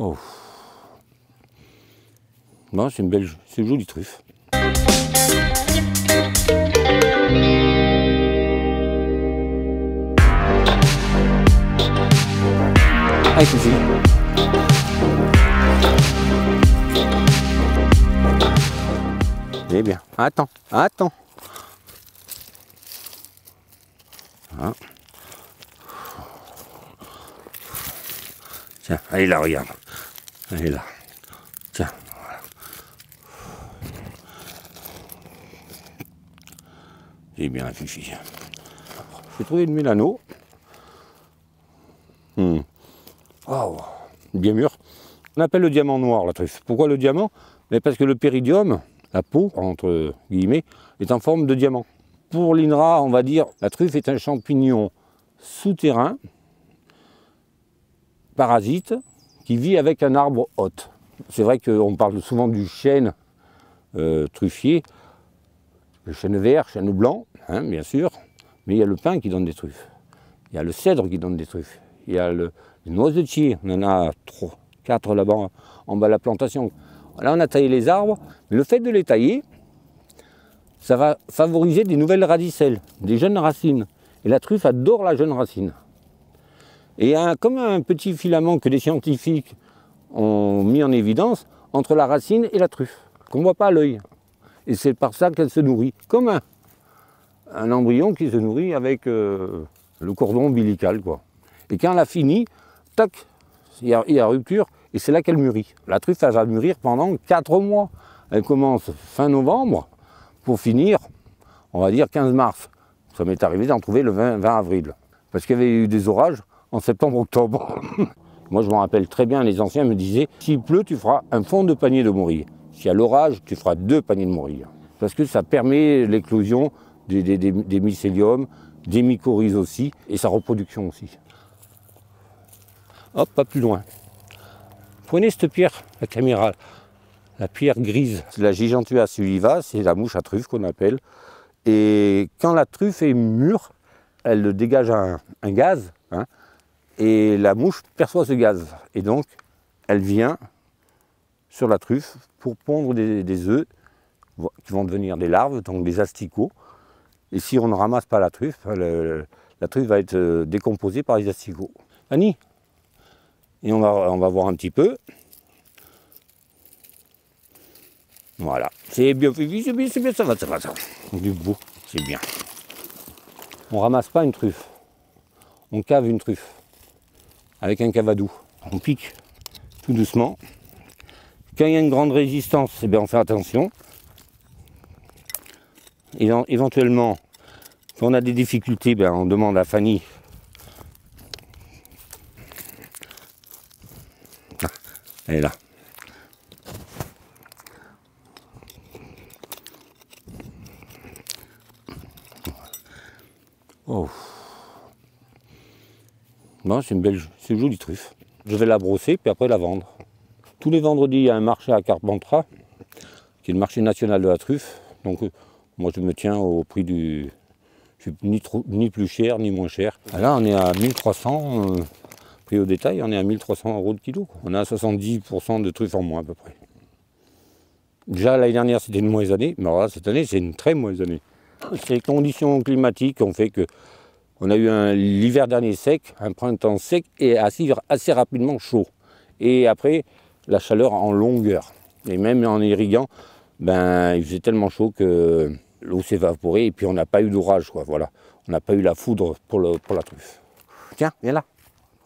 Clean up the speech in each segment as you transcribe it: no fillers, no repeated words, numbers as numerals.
Oh. Bon, c'est une jolie truffe. Ah, ici. Eh bien, attends. Hein. Tiens, elle est là, regarde. Elle est là. Tiens, voilà. Eh bien, Fifi. J'ai trouvé une mélano. Oh, bien mûr. On appelle le diamant noir la truffe. Pourquoi le diamant? Mais parce que le péridium, la peau, entre guillemets, est en forme de diamant. Pour l'INRA, on va dire, la truffe est un champignon souterrain, parasite, qui vit avec un arbre hôte. C'est vrai qu'on parle souvent du chêne truffier, le chêne vert, chêne blanc, hein, bien sûr, mais il y a le pin qui donne des truffes. Il y a le cèdre qui donne des truffes. Il y a les noisetiers, on en a 4 là-bas en bas de la plantation. Là, on a taillé les arbres, mais le fait de les tailler, ça va favoriser des nouvelles radicelles, des jeunes racines. Et la truffe adore la jeune racine. Et il y a comme un petit filament que les scientifiques ont mis en évidence entre la racine et la truffe, qu'on ne voit pas à l'œil. Et c'est par ça qu'elle se nourrit, comme un embryon qui se nourrit avec le cordon ombilical, quoi. Et quand elle a fini, tac, il y a rupture, et c'est là qu'elle mûrit. La truffe, elle va mûrir pendant 4 mois. Elle commence fin novembre, pour finir, on va dire 15 mars. Ça m'est arrivé d'en trouver le 20 avril. Parce qu'il y avait eu des orages en septembre-octobre. Moi, je me rappelle très bien, les anciens me disaient, s'il pleut, tu feras un fond de panier de morille. S'il y a l'orage, tu feras 2 paniers de morille. Parce que ça permet l'éclosion des mycéliums, des mycorhizes aussi, et sa reproduction aussi. Hop, pas plus loin. Prenez cette pierre, la caméra, la pierre grise. C'est la Gigantea suliva, c'est la mouche à truffe qu'on appelle. Et quand la truffe est mûre, elle dégage un gaz, hein, et la mouche perçoit ce gaz. Et donc, elle vient sur la truffe pour pondre des œufs qui vont devenir des larves, donc des asticots. Et si on ne ramasse pas la truffe va être décomposée par les asticots. Annie, et on va voir un petit peu. Voilà, c'est bien, c'est bien, ça va. Du beau, c'est bien. On ramasse pas une truffe, on cave une truffe avec un cavadou. On pique tout doucement. Quand il y a une grande résistance, eh bien on fait attention. Et éventuellement, quand on a des difficultés, ben on demande à Fanny. Ah, elle est là. Oh. Bon, c'est une jolie truffe. Je vais la brosser puis après la vendre. Tous les vendredis, il y a un marché à Carpentras, qui est le marché national de la truffe. Donc moi je me tiens au prix du... Je suis ni plus cher ni moins cher. Là on est à 1300, prix au détail, on est à 1300 € le kilo. On a 70% de truffes en moins à peu près. Déjà l'année dernière c'était une mauvaise année, mais alors là, cette année c'est une très mauvaise année. Ces conditions climatiques ont fait que on a eu l'hiver dernier sec, un printemps sec et assez rapidement chaud. Et après, la chaleur en longueur. Et même en irriguant, ben, il faisait tellement chaud que l'eau s'évaporait et puis on n'a pas eu d'orage, quoi. Voilà. On n'a pas eu la foudre pour la truffe. Tiens, viens là.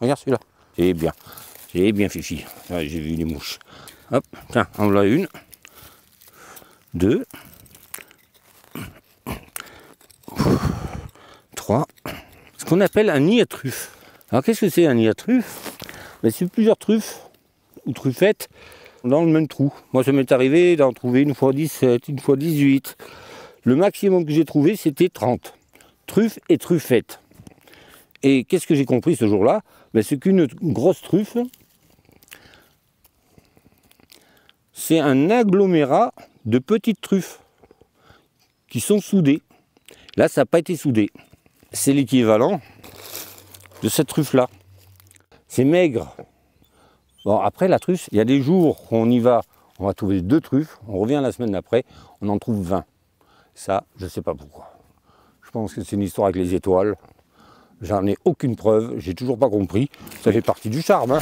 Regarde celui-là. C'est bien Fifi. Ouais, j'ai vu les mouches. Hop, tiens, en voilà une. 2. 3. Ce qu'on appelle un nid à truffes. Alors qu'est-ce que c'est un nid à truffes? Ben, c'est plusieurs truffes ou truffettes dans le même trou. Moi ça m'est arrivé d'en trouver une fois 17, une fois 18. Le maximum que j'ai trouvé c'était 30. Truffes et truffettes. Et qu'est-ce que j'ai compris ce jour-là? Ben, c'est qu'une grosse truffe, c'est un agglomérat de petites truffes qui sont soudées. Là ça n'a pas été soudé. C'est l'équivalent de cette truffe-là. C'est maigre Bon, après la truffe, il y a des jours où on y va, on va trouver 2 truffes, on revient la semaine d'après, on en trouve 20. Ça, je ne sais pas pourquoi. Je pense que c'est une histoire avec les étoiles. J'en ai aucune preuve, j'ai toujours pas compris. Ça fait partie du charme, hein.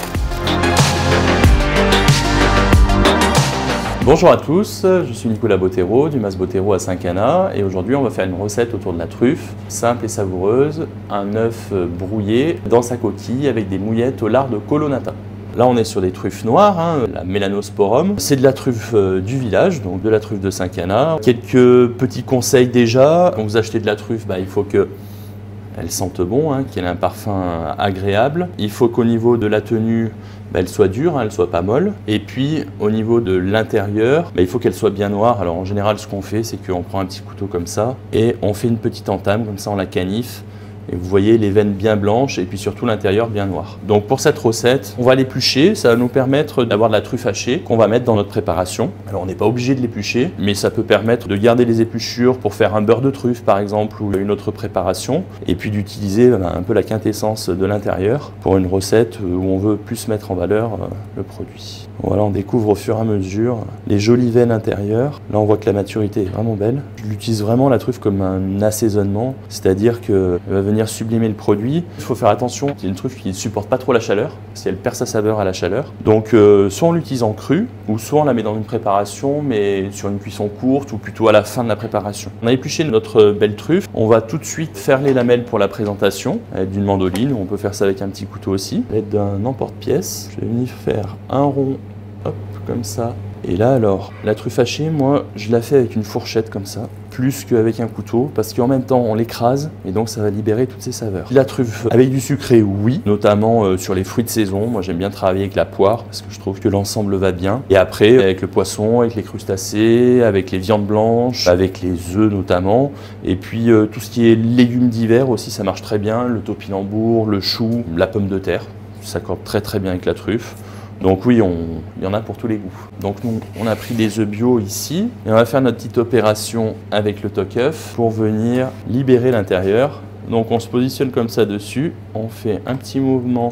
Bonjour à tous, je suis Nicolas Bottero du Mas Bottero à Saint-Cana et aujourd'hui on va faire une recette autour de la truffe, simple et savoureuse, un œuf brouillé dans sa coquille avec des mouillettes au lard de Colonnata. Là on est sur des truffes noires, hein, la Melanosporum. C'est de la truffe du village, donc de la truffe de Saint-Cana. Quelques petits conseils déjà, quand vous achetez de la truffe, il faut que elle sente bon, hein, qu'elle ait un parfum agréable. Il faut qu'au niveau de la tenue, elle soit dure, hein, elle soit pas molle. Et puis au niveau de l'intérieur, il faut qu'elle soit bien noire. Alors en général, ce qu'on fait, c'est qu'on prend un petit couteau comme ça et on fait une petite entame, comme ça on la caniffe. Et vous voyez les veines bien blanches et puis surtout l'intérieur bien noir. Donc pour cette recette, on va l'éplucher. Ça va nous permettre d'avoir de la truffe hachée qu'on va mettre dans notre préparation. Alors on n'est pas obligé de l'éplucher, mais ça peut permettre de garder les épluchures pour faire un beurre de truffe par exemple ou une autre préparation. Et puis d'utiliser un peu la quintessence de l'intérieur pour une recette où on veut plus mettre en valeur le produit. Voilà, on découvre au fur et à mesure les jolies veines intérieures. Là on voit que la maturité est vraiment belle. Je l'utilise vraiment la truffe comme un assaisonnement, c'est-à-dire qu'elle va venir sublimer le produit. Il faut faire attention, c'est une truffe qui ne supporte pas trop la chaleur, si elle perd sa saveur à la chaleur. Donc soit on l'utilise en cru, ou soit on la met dans une préparation, mais sur une cuisson courte, ou plutôt à la fin de la préparation. On a épluché notre belle truffe, on va tout de suite faire les lamelles pour la présentation, avec d'une mandoline, on peut faire ça avec un petit couteau aussi. À l'aide d'un emporte-pièce, je vais venir faire un rond, hop, comme ça. Et là alors, la truffe hachée, moi je la fais avec une fourchette comme ça, plus qu'avec un couteau, parce qu'en même temps on l'écrase et donc ça va libérer toutes ses saveurs. La truffe avec du sucré, oui, notamment sur les fruits de saison. Moi j'aime bien travailler avec la poire parce que je trouve que l'ensemble va bien. Et après avec le poisson, avec les crustacés, avec les viandes blanches, avec les œufs notamment. Et puis tout ce qui est légumes d'hiver aussi, ça marche très bien. Le topinambour, le chou, la pomme de terre, ça s'accorde très très bien avec la truffe. Donc oui, il y en a pour tous les goûts. Donc nous, on a pris des œufs bio ici et on va faire notre petite opération avec le toc-œuf pour venir libérer l'intérieur. Donc on se positionne comme ça dessus, on fait un petit mouvement,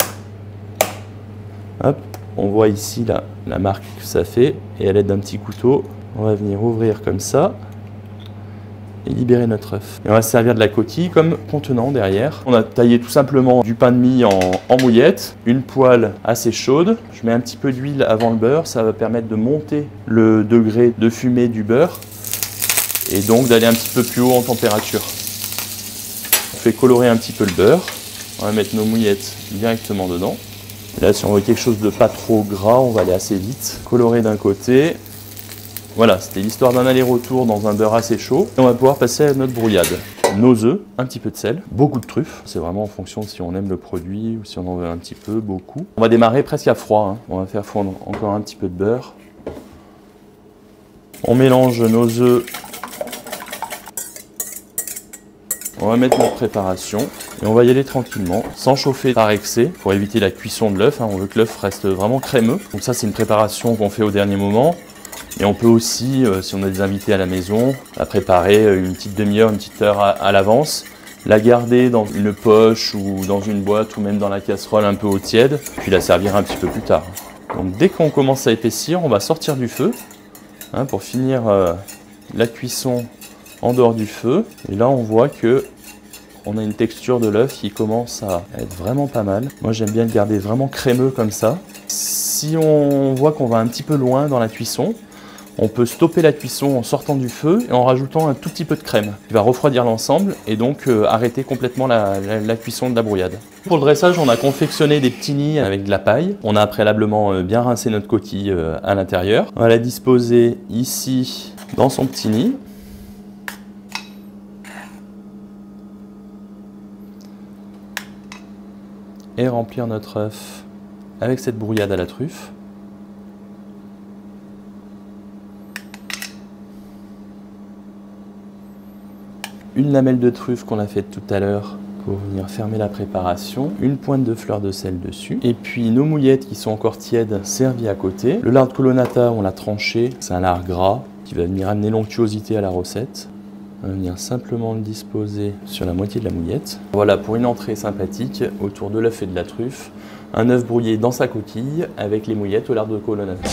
hop, on voit ici la marque que ça fait et à l'aide d'un petit couteau, on va venir ouvrir comme ça et libérer notre œuf. Et on va se servir de la coquille comme contenant derrière. On a taillé tout simplement du pain de mie en mouillette, une poêle assez chaude. Je mets un petit peu d'huile avant le beurre, ça va permettre de monter le degré de fumée du beurre et donc d'aller un petit peu plus haut en température. On fait colorer un petit peu le beurre, on va mettre nos mouillettes directement dedans. Et là, si on veut quelque chose de pas trop gras, on va aller assez vite. Colorer d'un côté. Voilà, c'était l'histoire d'un aller-retour dans un beurre assez chaud. Et on va pouvoir passer à notre brouillade. Nos œufs, un petit peu de sel, beaucoup de truffes. C'est vraiment en fonction de si on aime le produit ou si on en veut un petit peu, beaucoup. On va démarrer presque à froid, hein. On va faire fondre encore un petit peu de beurre. On mélange nos œufs. On va mettre notre préparation et on va y aller tranquillement, sans chauffer par excès pour éviter la cuisson de l'œuf, hein. On veut que l'œuf reste vraiment crémeux. Donc ça, c'est une préparation qu'on fait au dernier moment. Et on peut aussi, si on a des invités à la maison, la préparer une petite demi-heure, une petite heure à l'avance, la garder dans une poche ou dans une boîte ou même dans la casserole un peu au tiède, puis la servir un petit peu plus tard. Donc dès qu'on commence à épaissir, on va sortir du feu, hein, pour finir la cuisson en dehors du feu. Et là on voit que on a une texture de l'œuf qui commence à être vraiment pas mal. Moi j'aime bien le garder vraiment crémeux comme ça. Si on voit qu'on va un petit peu loin dans la cuisson, on peut stopper la cuisson en sortant du feu et en rajoutant un tout petit peu de crème qui va refroidir l'ensemble et donc arrêter complètement la cuisson de la brouillade. Pour le dressage, on a confectionné des petits nids avec de la paille. On a préalablement bien rincé notre coquille à l'intérieur. On va la disposer ici dans son petit nid. Et remplir notre œuf avec cette brouillade à la truffe. Une lamelle de truffe qu'on a faite tout à l'heure pour venir fermer la préparation, une pointe de fleur de sel dessus, et puis nos mouillettes qui sont encore tièdes servies à côté. Le lard de Colonnata, on l'a tranché, c'est un lard gras qui va venir amener l'onctuosité à la recette. On va venir simplement le disposer sur la moitié de la mouillette. Voilà pour une entrée sympathique autour de l'œuf et de la truffe. Un œuf brouillé dans sa coquille avec les mouillettes au lard de colonata.